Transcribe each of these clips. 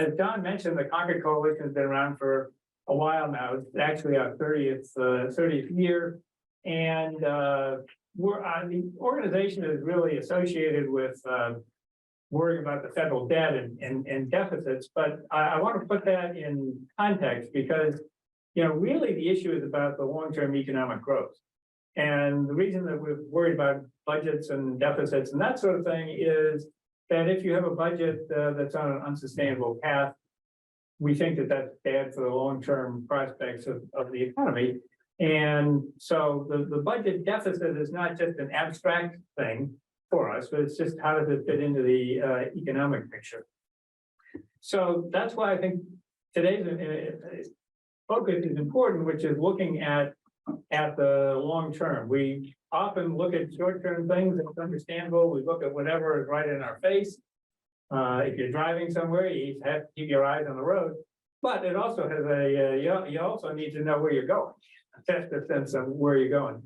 as Don mentioned, the Concord Coalition has been around for a while now. It's actually our 30th year. And the organization is really associated with worrying about the federal debt and deficits. But I want to put that in context because, really the issue is about the long-term economic growth. And the reason that we're worried about budgets and deficits and that sort of thing is that if you have a budget that's on an unsustainable path, we think that that's bad for the long-term prospects of the economy. And so the budget deficit is not just an abstract thing for us, but it's just how does it fit into the economic picture. So that's why I think today's focus is important, which is looking at the long term. We often look at short-term things, and it's understandable. We look at whatever is right in our face. If you're driving somewhere, you have to keep your eyes on the road. But it also has you also need to know where you're going. Test the sense of where you're going.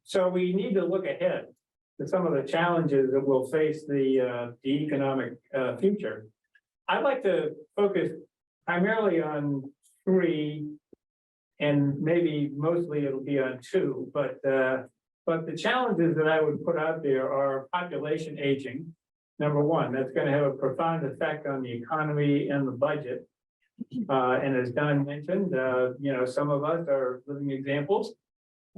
So we need to look ahead to some of the challenges that will face the economic future. I'd like to focus primarily on three, and maybe mostly it'll be on two, but the challenges that I would put out there are population aging. Number one, that's going to have a profound effect on the economy and the budget. And as Don mentioned, some of us are living examples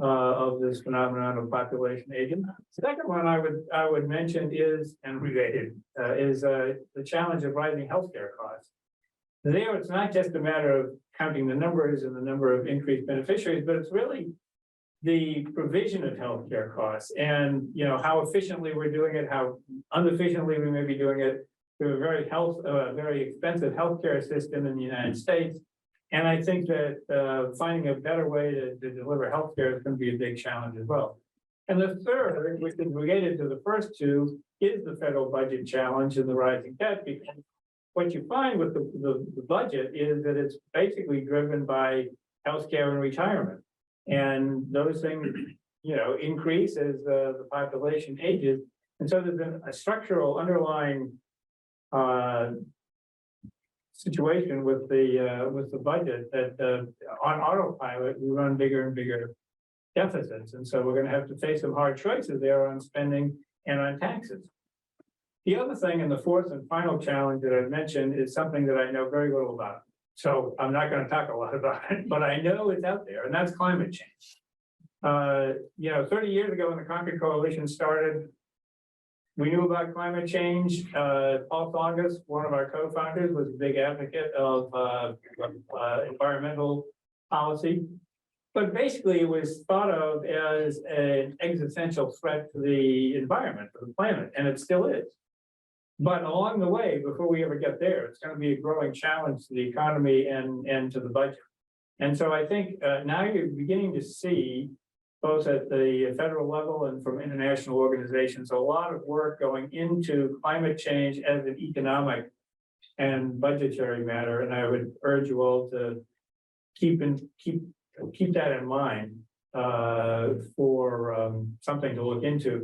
of this phenomenon of population aging. Second one I would mention is, and related, is the challenge of rising healthcare costs. There, it's not just a matter of counting the numbers and the number of increased beneficiaries, but it's really the provision of healthcare costs and how efficiently we're doing it, how inefficiently we may be doing it. We have a very expensive healthcare system in the United States, and I think that finding a better way to deliver healthcare is going to be a big challenge as well. And the third, which is related to the first two, is the federal budget challenge and the rising debt. Because what you find with the budget is that it's basically driven by healthcare and retirement. And those things, increase as the population ages. And so there's been a structural underlying situation with the budget that on autopilot, we run bigger and bigger deficits. And so we're going to have to face some hard choices there on spending and on taxes. The other thing, and the fourth and final challenge that I've mentioned, is something that I know very little about. So I'm not going to talk a lot about it, but I know it's out there, and that's climate change. 30 years ago when the Concord Coalition started, we knew about climate change. Paul Thongas, one of our co-founders, was a big advocate of environmental policy. But basically, it was thought of as an existential threat to the environment, to the planet, and it still is. But along the way, before we ever get there, it's going to be a growing challenge to the economy and to the budget. And so I think now you're beginning to see, both at the federal level and from international organizations, a lot of work going into climate change as an economic and budgetary matter. And I would urge you all to keep that in mind for something to look into.